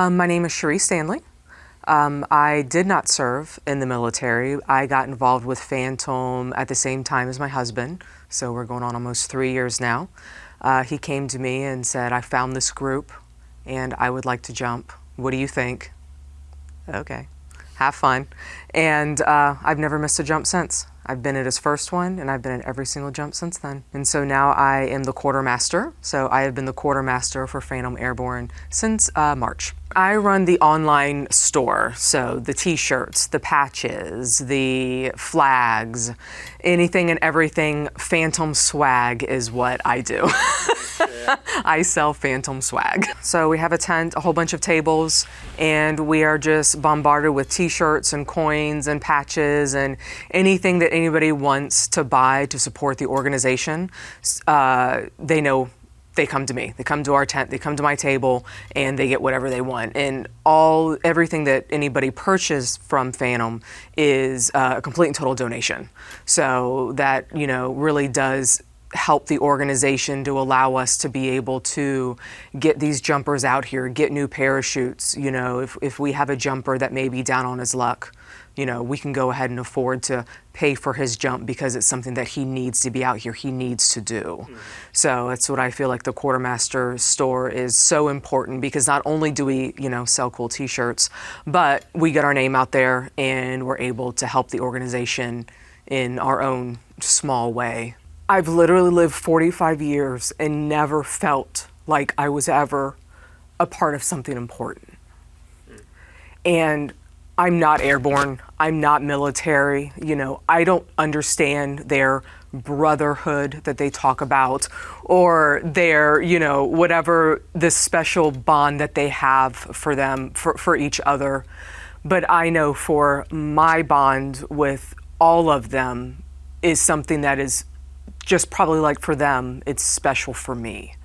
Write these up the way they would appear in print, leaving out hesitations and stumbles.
My name is Cherie Stanley. I did not serve in the military. I got involved with Phantom at the same time as my husband, so we're going on almost 3 years now. He came to me and said, I found this group and I would like to jump. What do you think? Okay, have fun. And I've never missed a jump since. I've been at his first one and I've been at every single jump since then. And so now I am the quartermaster. So I have been the quartermaster for Phantom Airborne since March. I run the online store, so the t-shirts, the patches, the flags, anything and everything Phantom swag is what I do. I sell Phantom swag. So we have a tent, a whole bunch of tables, and we are just bombarded with t-shirts and coins and patches and anything that anybody wants to buy to support the organization. They know they come to me. They come to our tent, they come to my table, and they get whatever they want. And everything that anybody purchases from Phantom is a complete and total donation. So that, really does help the organization to allow us to be able to get these jumpers out here, get new parachutes. If we have a jumper that may be down on his luck, we can go ahead and afford to pay for his jump because it's something that he needs to be out here, he needs to do. So that's what I feel like the Quartermaster store is so important, because not only do we, sell cool t-shirts, but we get our name out there and we're able to help the organization in our own small way. I've literally lived 45 years and never felt like I was ever a part of something important. And I'm not airborne, I'm not military, I don't understand their brotherhood that they talk about, or their, whatever this special bond that they have for them, for each other. But I know for my bond with all of them is something that is just probably like for them, it's special for me.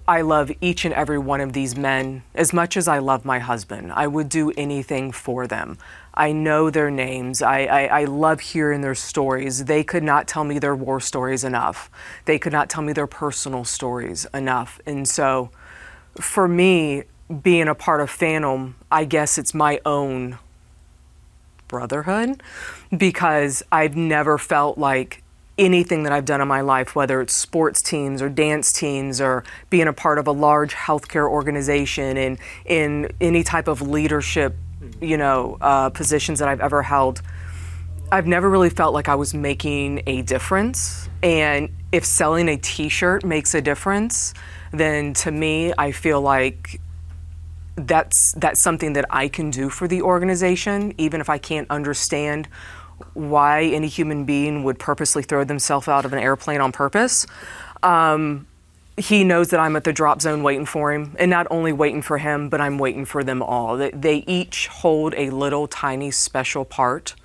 I love each and every one of these men as much as I love my husband. I would do anything for them. I know their names. I love hearing their stories. They could not tell me their war stories enough. They could not tell me their personal stories enough. And so for me, being a part of Phantom, I guess it's my own brotherhood, because I've never felt like anything that I've done in my life, whether it's sports teams or dance teams or being a part of a large healthcare organization and in any type of leadership, positions that I've ever held, I've never really felt like I was making a difference. And if selling a t-shirt makes a difference, then to me, I feel like that's something that I can do for the organization, even if I can't understand why any human being would purposely throw themselves out of an airplane on purpose. He knows that I'm at the drop zone waiting for him, and not only waiting for him, but I'm waiting for them all. They each hold a little tiny special part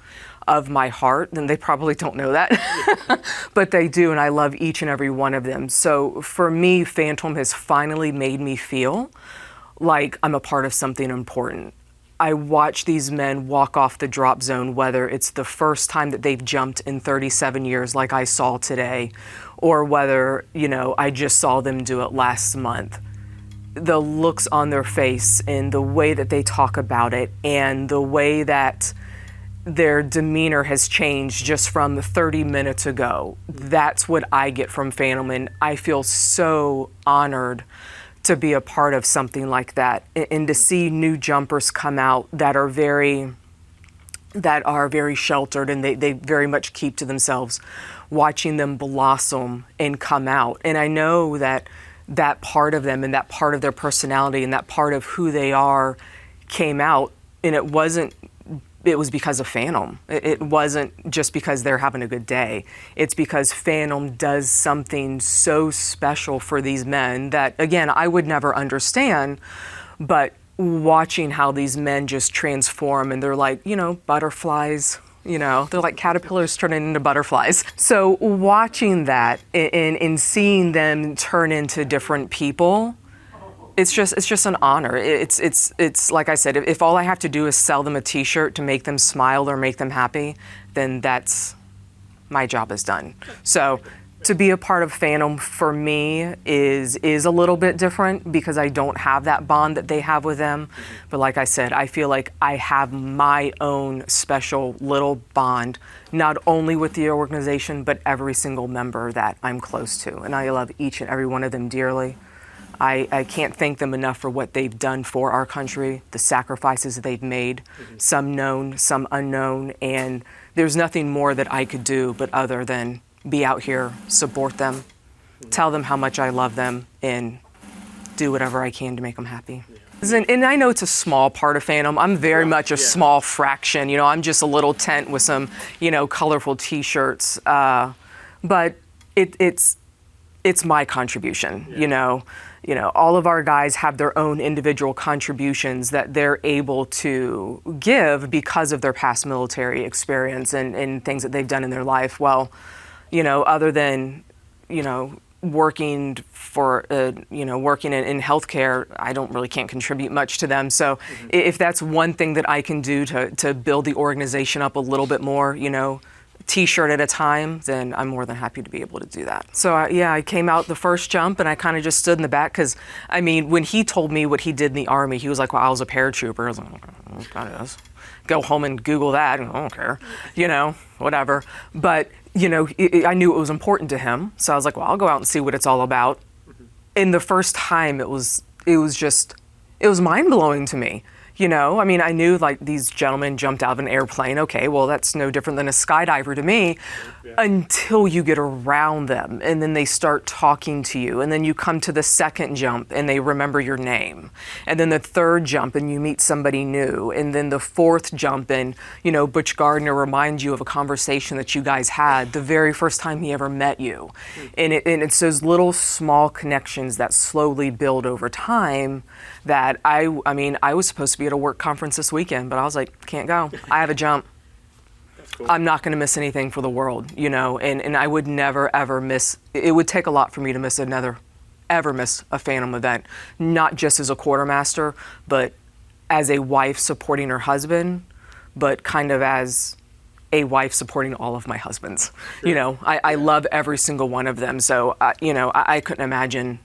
of my heart, and they probably don't know that, but they do, and I love each and every one of them. So for me, Phantom has finally made me feel like I'm a part of something important. I watch these men walk off the drop zone, whether it's the first time that they've jumped in 37 years like I saw today, or whether, I just saw them do it last month. The looks on their face and the way that they talk about it and the way that their demeanor has changed just from 30 minutes ago, that's what I get from Phantom, and I feel so honored to be a part of something like that, and to see new jumpers come out that are very sheltered, and they very much keep to themselves, watching them blossom and come out. And I know that part of them and that part of their personality and that part of who they are came out, and it was because of Phantom. It wasn't just because they're having a good day. It's because Phantom does something so special for these men that, again, I would never understand, but watching how these men just transform, and they're like, butterflies, they're like caterpillars turning into butterflies. So watching that and seeing them turn into different people, it's just an honor. It's like I said, if all I have to do is sell them a t-shirt to make them smile or make them happy, then my job is done. So To be a part of Phantom for me is a little bit different because I don't have that bond that they have with them. But like I said, I feel like I have my own special little bond, not only with the organization, but every single member that I'm close to. And I love each and every one of them dearly. I can't thank them enough for what they've done for our country, the sacrifices they've made, some known, some unknown, and there's nothing more that I could do but other than be out here, support them, tell them how much I love them, and do whatever I can to make them happy. And I know it's a small part of Phantom. I'm very much a small fraction. You know, I'm just a little tent with some, you know, colorful T-shirts. But it's my contribution. You know, all of our guys have their own individual contributions that they're able to give because of their past military experience and things that they've done in their life. Well, you know, other than, you know, working for, working in healthcare, I can't contribute much to them. So if that's one thing that I can do to build the organization up a little bit more, you know, T-shirt at a time, then I'm more than happy to be able to do that. So I came out the first jump and I kind of just stood in the back because, I mean, when he told me what he did in the Army, he was like, well, I was a paratrooper. I was like, that is. Go home and Google that. I don't care, you know, whatever. But, you know, I knew it was important to him. So I was like, well, I'll go out and see what it's all about. And the first time it was mind blowing to me. You know, I mean, I knew like these gentlemen jumped out of an airplane. Okay, well, that's no different than a skydiver to me until you get around them and then they start talking to you. And then you come to the second jump and they remember your name. And then the third jump and you meet somebody new. And then the fourth jump and, you know, Butch Gardner reminds you of a conversation that you guys had the very first time he ever met you. And it's those little small connections that slowly build over time that I mean, I was supposed to be at a work conference this weekend, but I was like, can't go. I have a jump. That's cool. I'm not going to miss anything for the world, you know, and I would never, ever miss, it would take a lot for me to miss a Phantom event, not just as a quartermaster, but as a wife supporting her husband, but kind of as a wife supporting all of my husbands. Sure. You know, I love every single one of them. So, you know, I couldn't imagine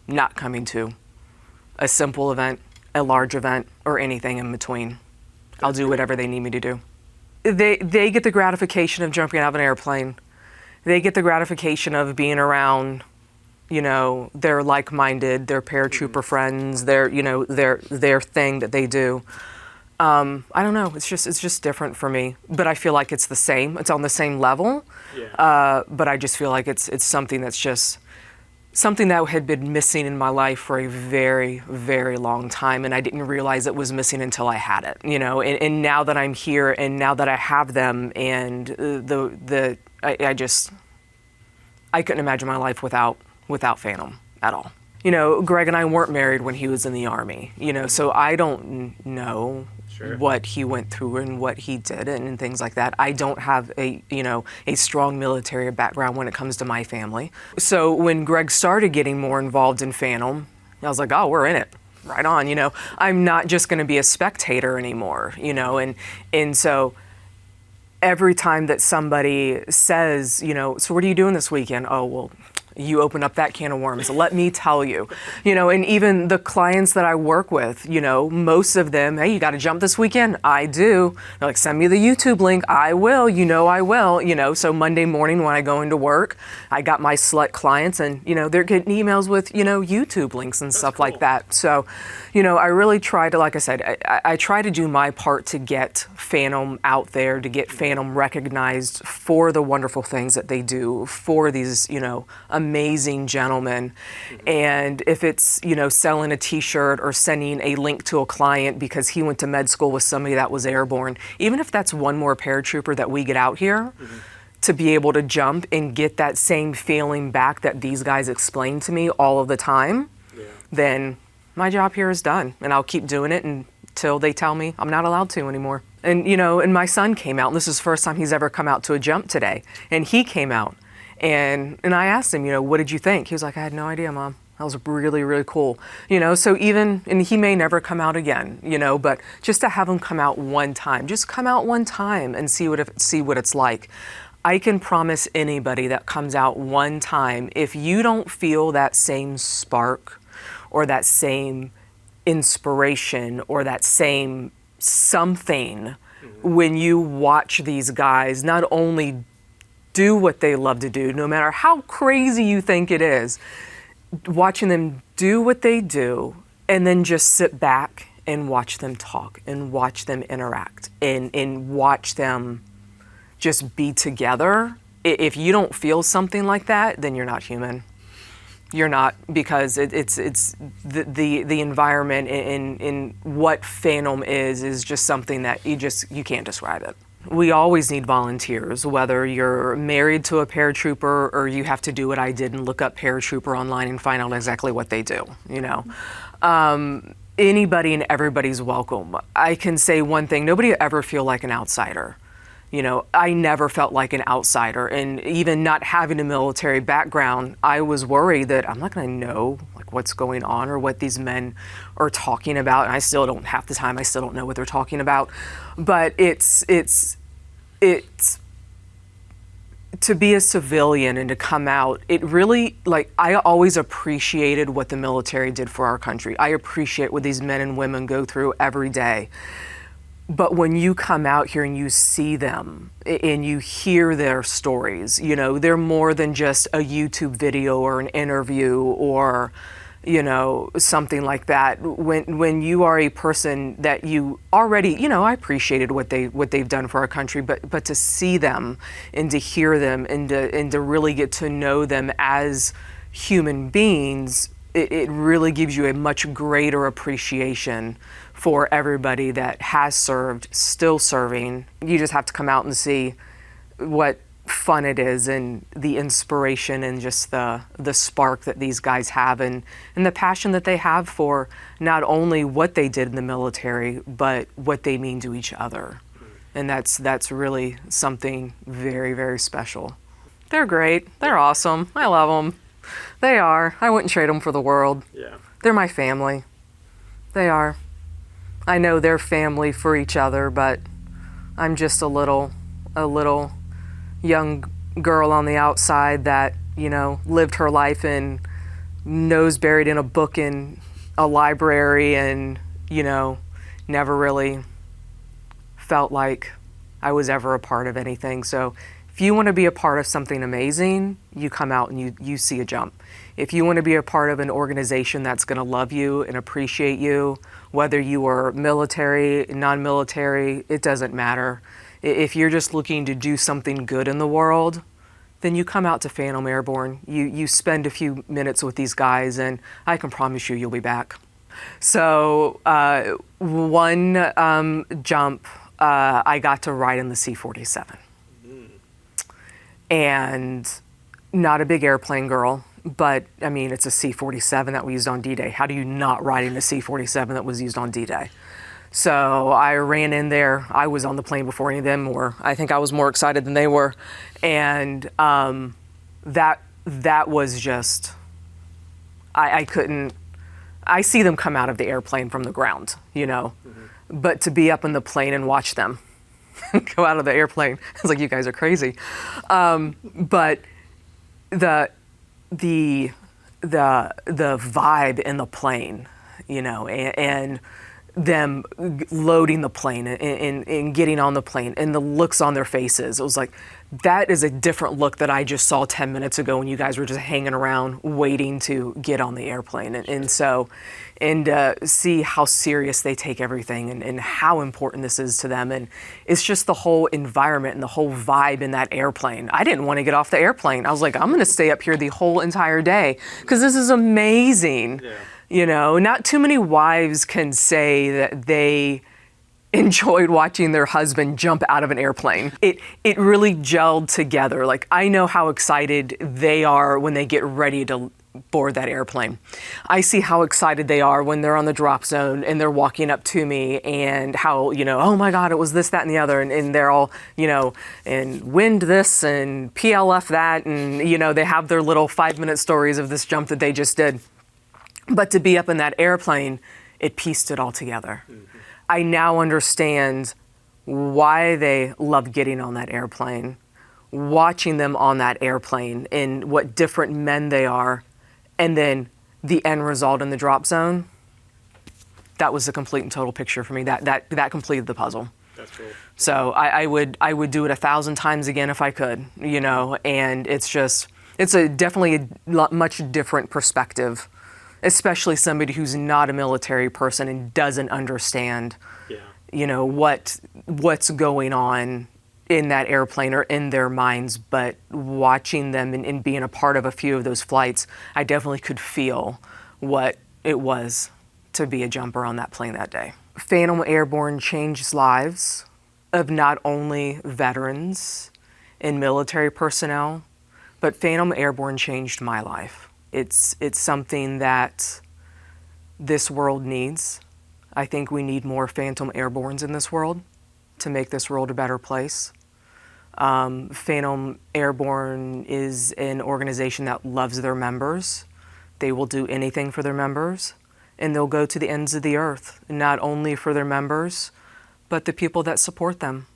not coming to a simple event, a large event, or anything in between. I'll do whatever they need me to do. They get the gratification of jumping out of an airplane. They get the gratification of being around, you know, their like-minded, their paratrooper friends, their, you know, their thing that they do. I don't know. It's just different for me. But I feel like it's the same. It's on the same level. Yeah. But I just feel like it's something that's just something that had been missing in my life for a very, very long time, and I didn't realize it was missing until I had it, you know, and now that I'm here and now that I have them and I couldn't imagine my life without Phantom at all. You know, Greg and I weren't married when he was in the Army, you know, so I don't know what he went through and what he did and things like that. I don't have a strong military background when it comes to my family. So when Greg started getting more involved in Phantom, I was like, oh, we're in it. Right on, you know. I'm not just going to be a spectator anymore, you know, and so every time that somebody says, you know, so what are you doing this weekend? Oh, well, you open up that can of worms. Let me tell you, you know, and even the clients that I work with, you know, most of them, hey, you got to jump this weekend? I do. They're like, send me the YouTube link. I will, you know, I will, you know. So Monday morning when I go into work, I got my select clients and, you know, they're getting emails with, you know, YouTube links and stuff like that. So, you know, I really try to, like I said, I try to do my part to get Phantom out there, to get Phantom recognized for the wonderful things that they do for these, you know, amazing gentlemen. And if it's, you know, selling a t-shirt or sending a link to a client because he went to med school with somebody that was airborne, even if that's one more paratrooper that we get out here to be able to jump and get that same feeling back that these guys explain to me all of the time, then my job here is done. And I'll keep doing it until they tell me I'm not allowed to anymore. And, you know, and my son came out, and this is the first time he's ever come out to a jump today. And he came out. And I asked him, you know, what did you think? He was like, I had no idea, Mom. That was really, really cool. You know, so even, and he may never come out again, you know, but just to have him come out one time, just come out one time and see what it's like. I can promise anybody that comes out one time, if you don't feel that same spark or that same inspiration or that same something when you watch these guys not only do what they love to do, no matter how crazy you think it is, watching them do what they do and then just sit back and watch them talk and watch them interact and watch them just be together. If you don't feel something like that, then you're not human. You're not, because it's the environment in what fandom is just something that you can't describe it. We always need volunteers, whether you're married to a paratrooper or you have to do what I did and look up paratrooper online and find out exactly what they do, you know. Anybody and everybody's welcome. I can say one thing, nobody ever feel like an outsider. You know, I never felt like an outsider, and even not having a military background, I was worried that I'm not going to know like what's going on or what these men are talking about. And I still don't, half the time I still don't know what they're talking about. But it's to be a civilian and to come out, it really, like, I always appreciated what the military did for our country. I appreciate what these men and women go through every day. But when you come out here and you see them and you hear their stories, you know, they're more than just a YouTube video or an interview or, you know, something like that. When you are a person that you already, you know, I appreciated what they've done for our country, but to see them and to hear them and to really get to know them as human beings, it really gives you a much greater appreciation for everybody that has served, still serving. You just have to come out and see what fun it is and the inspiration and just the spark that these guys have and the passion that they have for not only what they did in the military, but what they mean to each other. And that's really something very, very special. They're great. They're awesome. I love them. They are. I wouldn't trade them for the world. Yeah. They're my family. They are. I know they're family for each other, but I'm just a little young girl on the outside that, you know, lived her life in nose buried in a book in a library and, you know, never really felt like I was ever a part of anything. So if you want to be a part of something amazing, you come out and you see a jump. If you want to be a part of an organization that's going to love you and appreciate you, whether you are military, non-military, it doesn't matter. If you're just looking to do something good in the world, then you come out to Phantom Airborne. You spend a few minutes with these guys, and I can promise you'll be back. So one jump, I got to ride in the C-47. And not a big airplane girl, but I mean, it's a C-47 that we used on D-Day. How do you not ride in a C-47 that was used on D-Day? So I ran in there. I was on the plane before any of them were. I think I was more excited than they were. And that was just, I couldn't, I see them come out of the airplane from the ground, you know, but to be up in the plane and watch them go out of the airplane, it's like, you guys are crazy. But the vibe in the plane, you know, and them loading the plane and getting on the plane and the looks on their faces, it was like, that is a different look that I just saw 10 minutes ago when you guys were just hanging around waiting to get on the airplane. And see how serious they take everything and how important this is to them. And it's just the whole environment and the whole vibe in that airplane. I didn't want to get off the airplane. I was like, I'm going to stay up here the whole entire day because this is amazing. Yeah. You know, not too many wives can say that they enjoyed watching their husband jump out of an airplane. It really gelled together. Like, I know how excited they are when they get ready to board that airplane. I see how excited they are when they're on the drop zone and they're walking up to me and how, you know, oh my God, it was this, that, and the other. And they're all, you know, and wind this and PLF that. And, you know, they have their little 5-minute stories of this jump that they just did. But to be up in that airplane, it pieced it all together. Mm-hmm. I now understand why they love getting on that airplane, watching them on that airplane and what different men they are, and then the end result in the drop zone, that was the complete and total picture for me. That completed the puzzle. That's cool. So I would do it 1,000 times again if I could, you know, and it's definitely a much different perspective, especially somebody who's not a military person and doesn't understand, you know, what's going on in that airplane or in their minds. But watching them and being a part of a few of those flights, I definitely could feel what it was to be a jumper on that plane that day. Phantom Airborne changed lives of not only veterans and military personnel, but Phantom Airborne changed my life. It's something that this world needs. I think we need more Phantom Airbornes in this world to make this world a better place. Phantom Airborne is an organization that loves their members. They will do anything for their members, and they'll go to the ends of the earth, not only for their members, but the people that support them.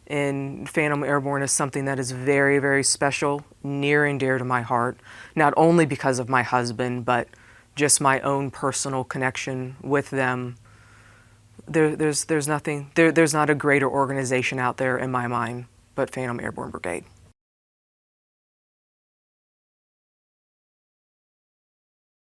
And Phantom Airborne is something that is very, very special, near and dear to my heart, not only because of my husband, but just my own personal connection with them. There's not a greater organization out there in my mind but Phantom Airborne Brigade.